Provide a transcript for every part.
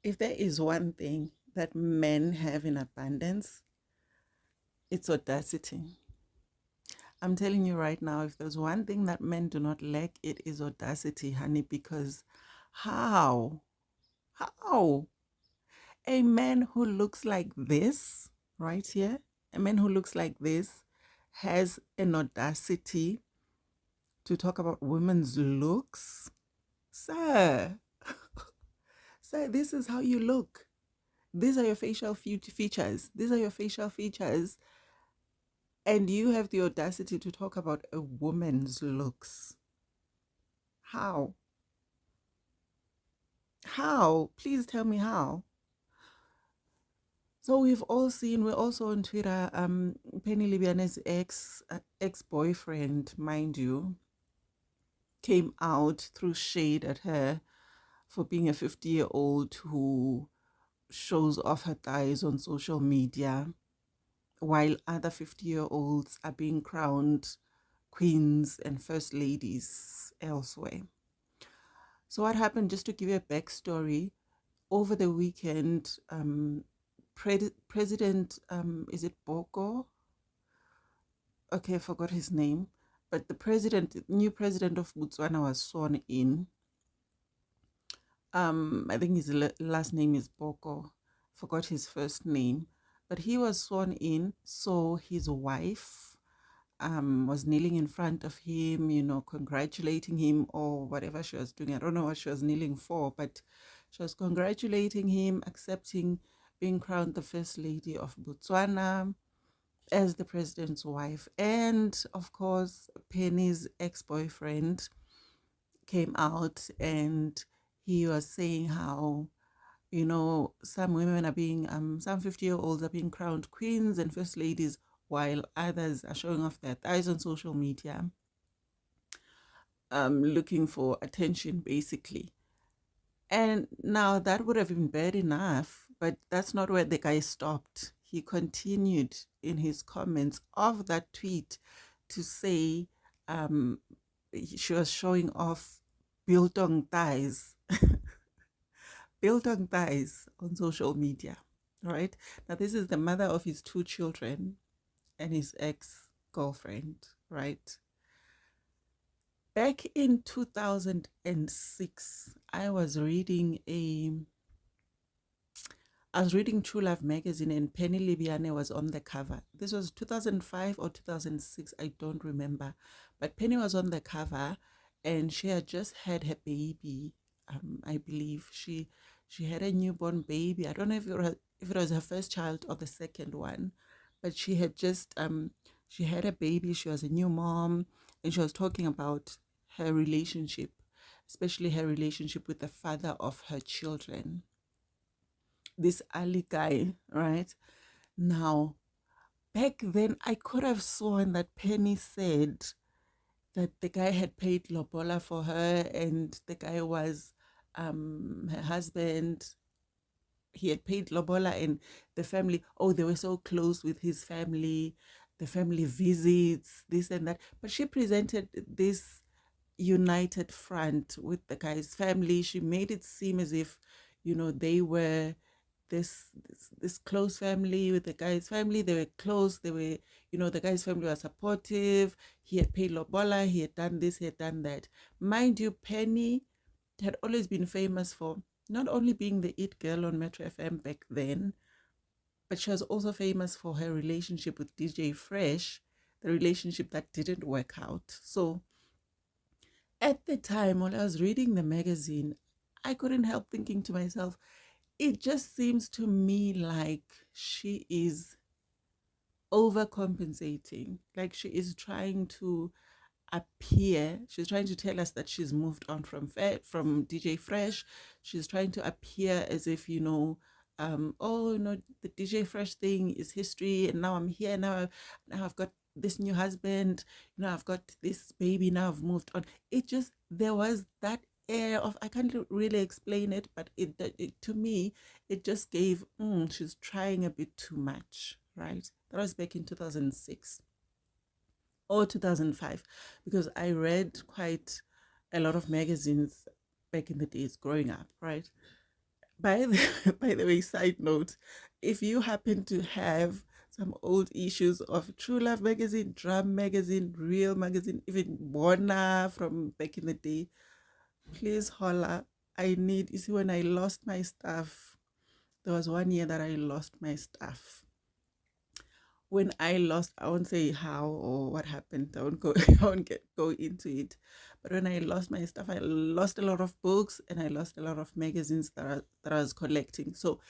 If there is one thing that men have in abundance, it's audacity. I'm telling you right now, if there's one thing that men do not lack, it is audacity, honey, because how? How? A man who looks like this, right here, a man who looks like this has an audacity to talk about women's looks. Sir, sir, this is how you look. These are your facial features. These are your facial features. And you have the audacity to talk about a woman's looks. How? How? Please tell me how. So we've all seen, we're also on Twitter, Penny Libiane's ex-boyfriend, mind you, came out through shade at her for being a 50-year-old who shows off her thighs on social media, while other 50-year-olds are being crowned queens and first ladies elsewhere. So what happened, just to give you a backstory, over the weekend, President, is it Boko? Okay, I forgot his name. But the new president of Botswana was sworn in. I think his last name is Boko. Forgot his first name. But he was sworn in, so his wife was kneeling in front of him, congratulating him or whatever she was doing. I don't know what she was kneeling for, but she was congratulating him, accepting being crowned the First Lady of Botswana as the president's wife. And of course, Penny's ex-boyfriend came out and he was saying how, some women are being, some 50-year-olds are being crowned queens and first ladies, while others are showing off their thighs on social media, looking for attention, basically. And now that would have been bad enough, but that's not where the guy stopped. He continued in his comments of that tweet to say she was showing off biltong thighs, biltong thighs on social media, right? Now, this is the mother of his two children and his ex-girlfriend, right? Back in 2006, I was reading True Love magazine and Penny Libiane was on the cover. This was 2005 or 2006, I don't remember. But Penny was on the cover and she had just had her baby. I believe she had a newborn baby. I don't know if it was her first child or the second one, but she had just she had a baby. She was a new mom, and she was talking about her relationship, especially her relationship with the father of her children, this Ali guy, right? Now, back then, I could have sworn that Penny said that the guy had paid lobola for her and the guy was her husband. He had paid lobola and the family, oh, they were so close with his family, the family visits, this and that. But she presented this united front with the guy's family. She made it seem as if, they were this close family with the guy's family. They were close. They were, the guy's family was supportive. He had paid lobola. He had done this. He had done that. Mind you, Penny had always been famous for not only being the it girl on Metro FM back then, but she was also famous for her relationship with DJ Fresh, the relationship that didn't work out. So at the time when I was reading the magazine, I couldn't help thinking to myself, it just seems to me like she is overcompensating. Like she is trying to appear, she's trying to tell us that she's moved on from DJ Fresh. She's trying to appear as if, oh, the DJ Fresh thing is history, and now I'm here, now I've got this new husband, I've got this baby, now I've moved on. There was that air of, I can't really explain it, but it to me, it just gave, she's trying a bit too much, right? That was back in 2006 or 2005, because I read quite a lot of magazines back in the days growing up, right? By the by the way, side note, if you happen to have some old issues of True Love magazine, Drum magazine, Real magazine, even Bona from back in the day, please holla. I need, you see, when I lost my stuff, there was 1 year that I lost my stuff. When I lost, I won't say how or what happened. I won't go. I won't go into it. But when I lost my stuff, I lost a lot of books and I lost a lot of magazines that I was collecting. So,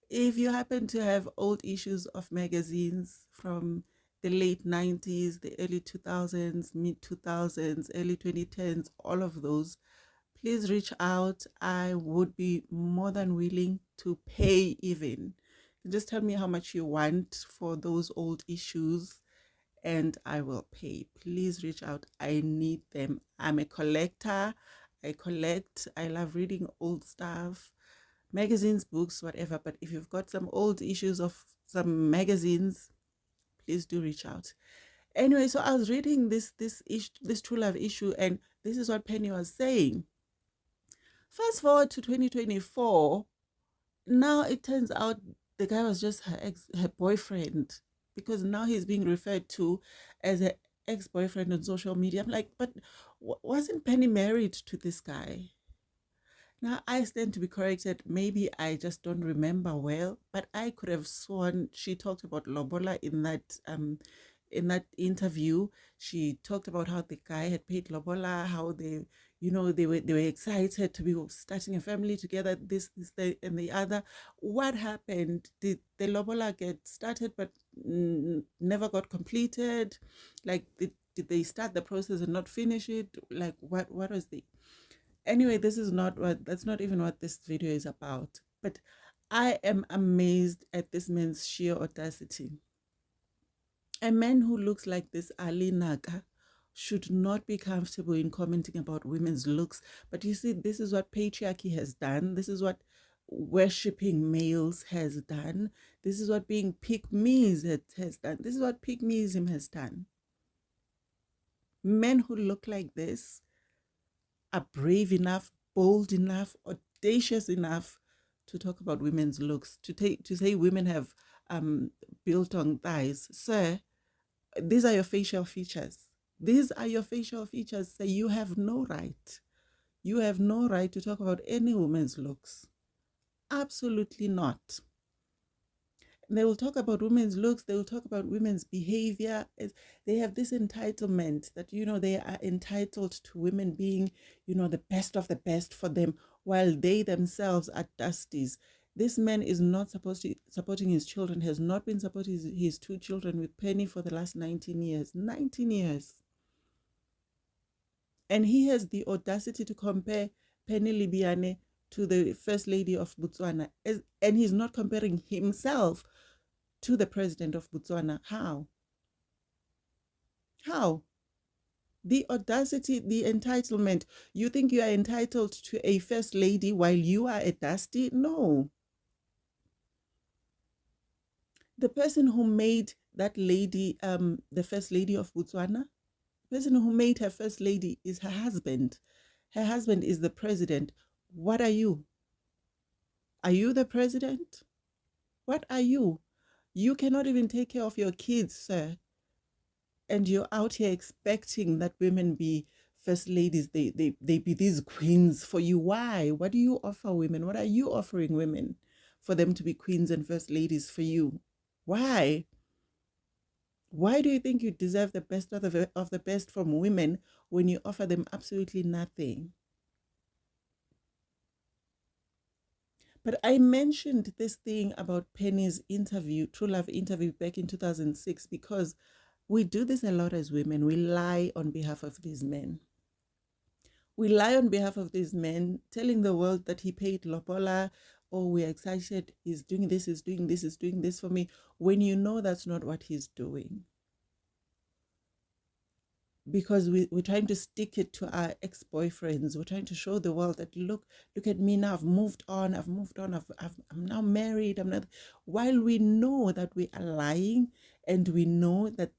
if you happen to have old issues of magazines from the late 90s, the early 2000s, mid 2000s, early 2010s, all of those, please reach out. I would be more than willing to pay even. Just tell me how much you want for those old issues and I will pay. Please reach out. I need them. I'm a collector. I collect. I love reading old stuff, magazines, books, whatever. But if you've got some old issues of some magazines, please do reach out. Anyway, so I was reading this True Love issue, and this is what Penny was saying. Fast forward to 2024, now it turns out the guy was just her boyfriend, because now he's being referred to as an ex-boyfriend on social media. I'm like, but wasn't Penny married to this guy? Now I stand to be corrected. Maybe I just don't remember well, but I could have sworn she talked about lobola in that interview. She talked about how the guy had paid lobola, how they were excited to be starting a family together, this and the other. What happened? Did the lobola get started but never got completed? Like, did they start the process and not finish it? Like, what was the anyway? That's not even what this video is about. But I am amazed at this man's sheer audacity. A man who looks like this, Ali Naga, should not be comfortable in commenting about women's looks. But you see, this is what patriarchy has done. This is what worshipping males has done. This is what being pick-me's has done. This is what pick-meism has done. Men who look like this are brave enough, bold enough, audacious enough to talk about women's looks, to say women have built on thighs. Sir, these are your facial features. These are your facial features. So you have no right. You have no right to talk about any woman's looks. Absolutely not. They will talk about women's looks. They will talk about women's behavior. They have this entitlement that, they are entitled to women being, the best of the best for them, while they themselves are dusties. This man is not supporting his children, has not been supporting his two children with Penny for the last 19 years. 19 years. And he has the audacity to compare Penny Libiane to the First Lady of Botswana. And he's not comparing himself to the President of Botswana. How? How? The audacity, the entitlement. You think you are entitled to a First Lady while you are a dusty? No. The person who made that lady, the First Lady of Botswana, the person who made her First Lady is her husband. Her husband is the president. What are you? Are you the president? What are you? You cannot even take care of your kids, sir. And you're out here expecting that women be first ladies. They be these queens for you. Why? What do you offer women? What are you offering women for them to be queens and first ladies for you? Why? Why do you think you deserve the best of the best from women when you offer them absolutely nothing? But I mentioned this thing about Penny's interview, True Love interview back in 2006, because we do this a lot as women. We lie on behalf of these men. We lie on behalf of these men, telling the world that he paid lobola, or we're excited, he's doing this, he's doing this, he's doing this for me, when you know that's not what he's doing. Because we're trying to stick it to our ex-boyfriends. We're trying to show the world that, look at me now, I've moved on, I'm now married, I'm not. While we know that we are lying, and we know that,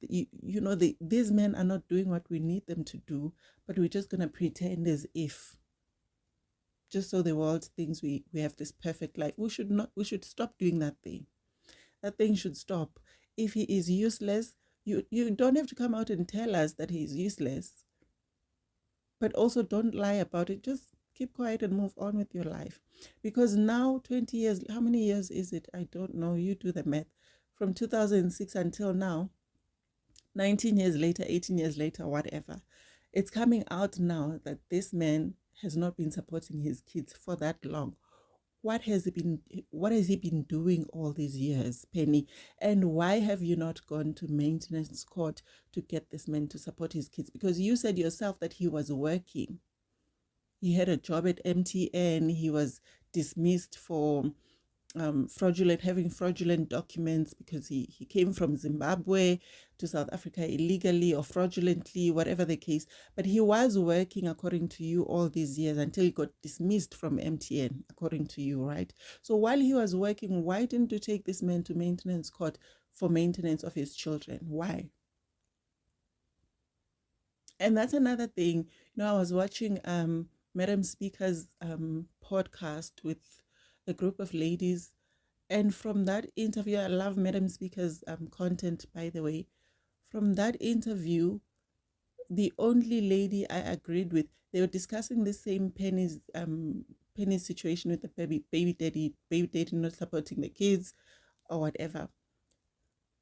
these men are not doing what we need them to do, but we're just going to pretend as if. just so the world thinks we have this perfect life. We should stop doing that thing. That thing should stop. If he is useless, you don't have to come out and tell us that he's useless. But also don't lie about it. Just keep quiet and move on with your life. Because now, 20 years, how many years is it? I don't know. You do the math. From 2006 until now, 19 years later, 18 years later, whatever. It's coming out now that this man has not been supporting his kids for that long. What has he been doing all these years, Penny? And why have you not gone to maintenance court to get this man to support his kids? Because you said yourself that he was working. He had a job at MTN. He was dismissed for having fraudulent documents because he came from Zimbabwe to South Africa illegally or fraudulently, whatever the case. But he was working, according to you, all these years until he got dismissed from MTN, according to you, right? So while he was working, why didn't you take this man to maintenance court for maintenance of his children? Why? And that's another thing. I was watching Madam Speaker's podcast with a group of ladies. And from that interview, I love Madam Speaker's content, by the way. From that interview, the only lady I agreed with, they were discussing the same Penny's situation with the baby daddy not supporting the kids or whatever.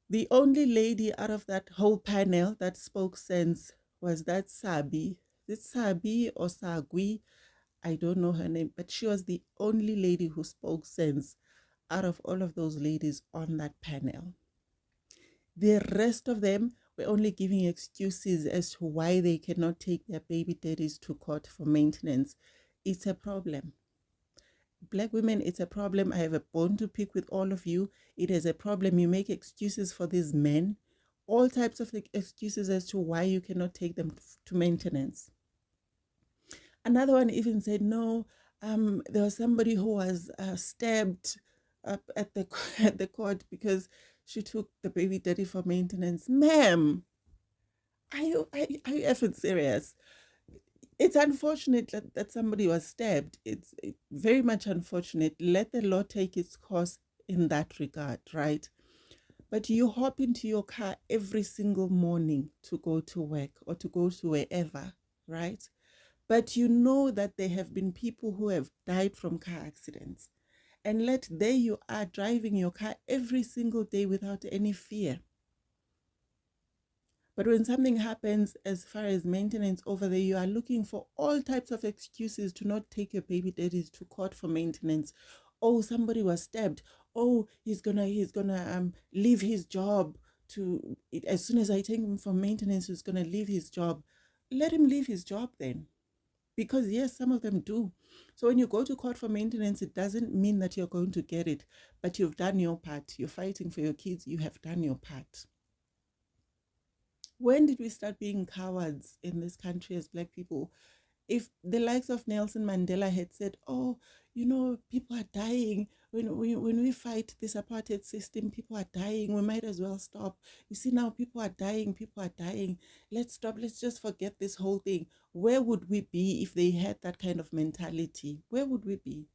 The only lady out of that whole panel that spoke sense was that Sabi. Is it Sabi or Sagui? I don't know her name, but she was the only lady who spoke sense out of all of those ladies on that panel. The rest of them were only giving excuses as to why they cannot take their baby daddies to court for maintenance. It's a problem. Black women, it's a problem. I have a bone to pick with all of you. It is a problem. You make excuses for these men, all types of excuses as to why you cannot take them to maintenance. Another one even said, no, there was somebody who was stabbed up at the court because she took the baby daddy for maintenance. Ma'am, are you effing serious? It's unfortunate that somebody was stabbed. It's very much unfortunate. Let the law take its course in that regard, right? But you hop into your car every single morning to go to work or to go to wherever, right? But you know that there have been people who have died from car accidents. And there you are driving your car every single day without any fear. But when something happens as far as maintenance over there, you are looking for all types of excuses to not take your baby daddies to court for maintenance. Oh, somebody was stabbed. Oh, he's gonna leave his job as soon as I take him for maintenance, he's gonna leave his job. Let him leave his job then. Because yes, some of them do. So when you go to court for maintenance, it doesn't mean that you're going to get it, but you've done your part. You're fighting for your kids. You have done your part. When did we start being cowards in this country as Black people? If the likes of Nelson Mandela had said, oh, people are dying. When we fight this apartheid system, people are dying. We might as well stop. You see, now people are dying. Let's stop. Let's just forget this whole thing. Where would we be if they had that kind of mentality? Where would we be?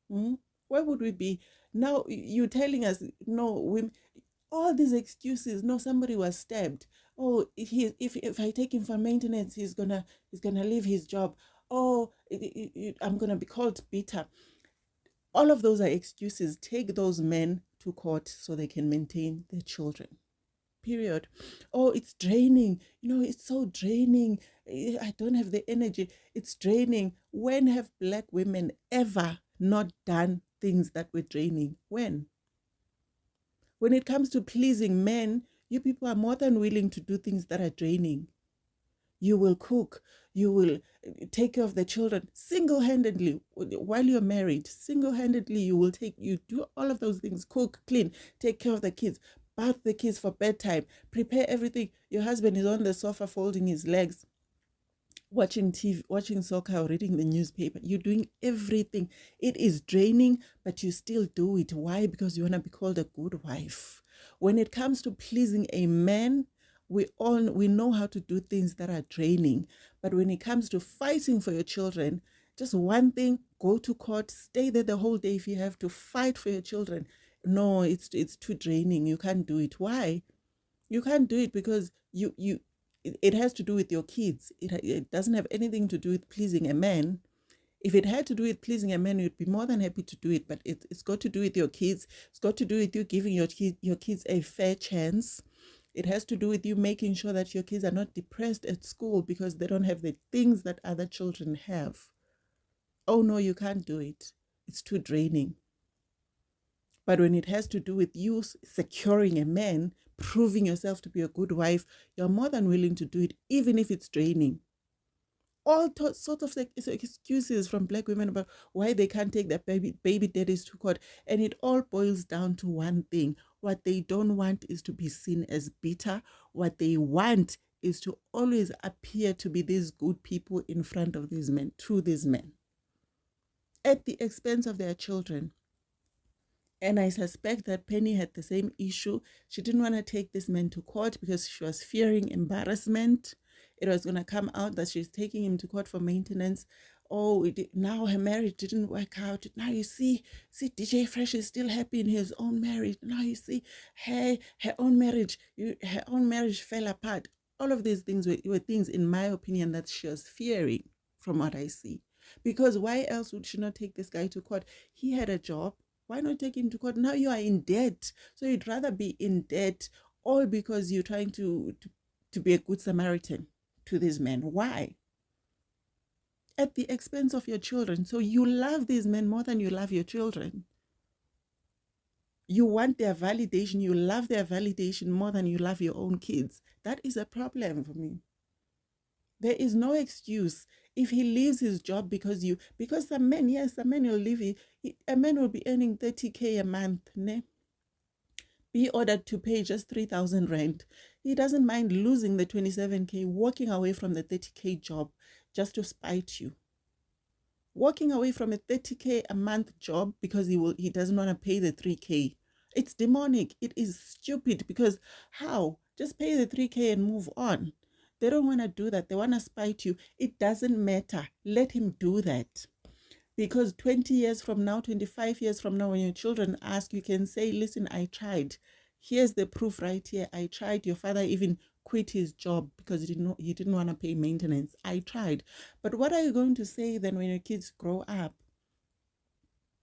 Where would we be? Now you're telling us, no, all these excuses. No, somebody was stabbed. Oh, if I take him for maintenance, he's gonna leave his job. Oh, I'm gonna be called bitter. All of those are excuses. Take those men to court so they can maintain their children. Period. Oh, it's draining. It's so draining. I don't have the energy. It's draining. When have Black women ever not done things that were draining? When? When it comes to pleasing men, you people are more than willing to do things that are draining. You will cook. You will take care of the children single-handedly while you're married. Single-handedly, you do all of those things. Cook, clean, take care of the kids, bath the kids for bedtime, prepare everything. Your husband is on the sofa folding his legs, watching TV, watching soccer, or reading the newspaper. You're doing everything. It is draining, but you still do it. Why? Because you want to be called a good wife. When it comes to pleasing a man, We know how to do things that are draining, but when it comes to fighting for your children, just one thing: go to court, stay there the whole day if you have to fight for your children. No, it's too draining. You can't do it. Why? You can't do it because it has to do with your kids. It doesn't have anything to do with pleasing a man. If it had to do with pleasing a man, you'd be more than happy to do it. But it's got to do with your kids. It's got to do with you giving your kids a fair chance. It has to do with you making sure that your kids are not depressed at school because they don't have the things that other children have. Oh no, you can't do it. It's too draining. But when it has to do with you securing a man, proving yourself to be a good wife, you're more than willing to do it, even if it's draining. All sorts of excuses from Black women about why they can't take their baby daddies to court. And it all boils down to one thing. What they don't want is to be seen as bitter. What they want is to always appear to be these good people in front of these men, to these men, at the expense of their children. And I suspect that Penny had the same issue. She didn't want to take this man to court because she was fearing embarrassment. It was going to come out that she's taking him to court for maintenance. Oh, now her marriage didn't work out. Now you see DJ Fresh is still happy in his own marriage. Now you see her own marriage fell apart. All of these things were things, in my opinion, that she was fearing from what I see. Because why else would she not take this guy to court? He had a job. Why not take him to court? Now you are in debt. So you'd rather be in debt, all because you're trying to be a good Samaritan to these men. Why? At the expense of your children. So you love these men more than you love your children. You want their validation. You love their validation more than you love your own kids. That is a problem for me. There is no excuse. If he leaves his job because some men will leave. A man will be earning 30K a month, ne? Be ordered to pay just 3,000 rand. He doesn't mind losing the 27K, walking away from the 30K job just to spite you. Walking away from a 30K a month job because he doesn't want to pay the 3K. It's demonic. It is stupid because how? Just pay the 3K and move on. They don't want to do that. They want to spite you. It doesn't matter. Let him do that. Because 20 years from now, 25 years from now, when your children ask, you can say, listen, I tried. Here's the proof right here. I tried. Your father even quit his job because he didn't want to pay maintenance. I tried. But what are you going to say then when your kids grow up?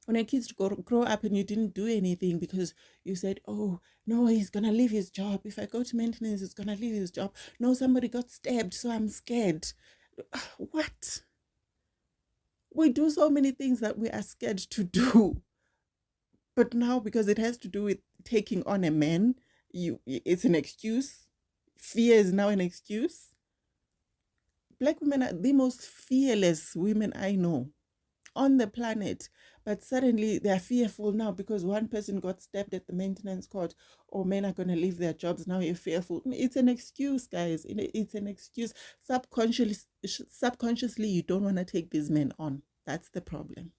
When your kids grow up and you didn't do anything because you said, oh, no, he's going to leave his job. If I go to maintenance, he's going to leave his job. No, somebody got stabbed, so I'm scared. What? We do so many things that we are scared to do. But now, because it has to do with taking on a man, it's an excuse. Fear is now an excuse. Black women are the most fearless women I know on the planet, but suddenly they're fearful now because one person got stabbed at the maintenance court, or men are going to leave their jobs. Now you're fearful. It's an excuse, guys. It's an excuse. Subconsciously, you don't want to take these men on. That's the problem.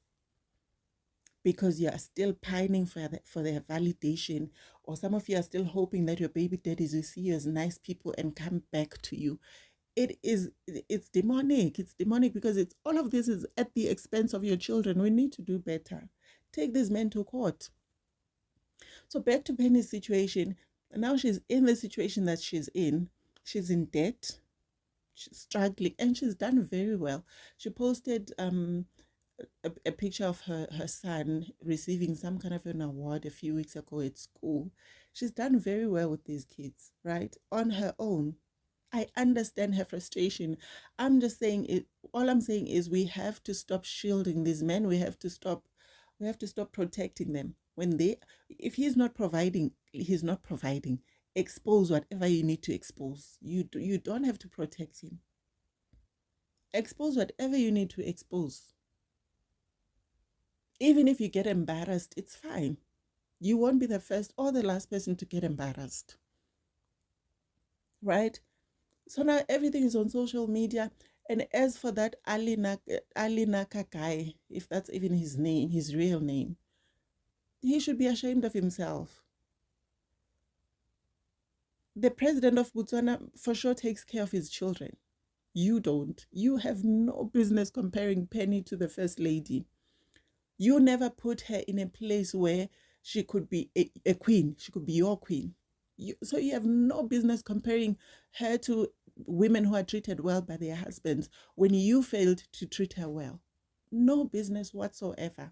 Because you are still pining for their validation, or some of you are still hoping that your baby daddies will see you as nice people and come back to you. It's demonic. It's demonic because all of this is at the expense of your children. We need to do better. Take these men to court. So back to Penny's situation. Now she's in the situation that she's in. She's in debt. She's struggling, and she's done very well. She posted a picture of her son receiving some kind of an award a few weeks ago at school. She's done very well with these kids, right? On her own. I understand her frustration. I'm just saying all I'm saying is we have to stop shielding these men. We have to stop protecting them. If he's not providing, he's not providing. Expose whatever you need to expose. You don't have to protect him. Expose whatever you need to expose. Even if you get embarrassed, it's fine. You won't be the first or the last person to get embarrassed. Right? So now everything is on social media. And as for that Ali Naka guy, if that's even his name, his real name, he should be ashamed of himself. The president of Botswana for sure takes care of his children. You don't. You have no business comparing Penny to the first lady. You never put her in a place where she could be a queen. She could be your queen. So you have no business comparing her to women who are treated well by their husbands when you failed to treat her well. No business whatsoever.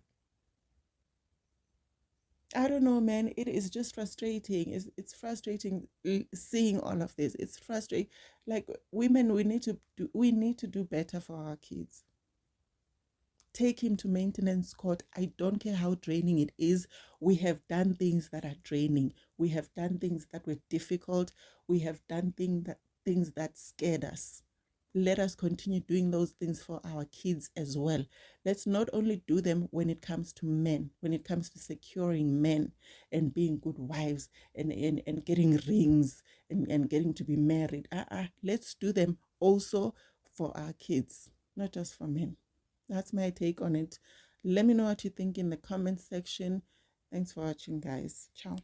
I don't know, man. It is just frustrating. It's frustrating seeing all of this. It's frustrating. Like women, we need to do better for our kids. Take him to maintenance court. I don't care how draining it is. We have done things that are draining. We have done things that were difficult. We have done things that scared us. Let us continue doing those things for our kids as well. Let's not only do them when it comes to men, when it comes to securing men and being good wives and getting rings and getting to be married. Let's do them also for our kids, not just for men. That's my take on it. Let me know what you think in the comment section. Thanks for watching, guys. Ciao.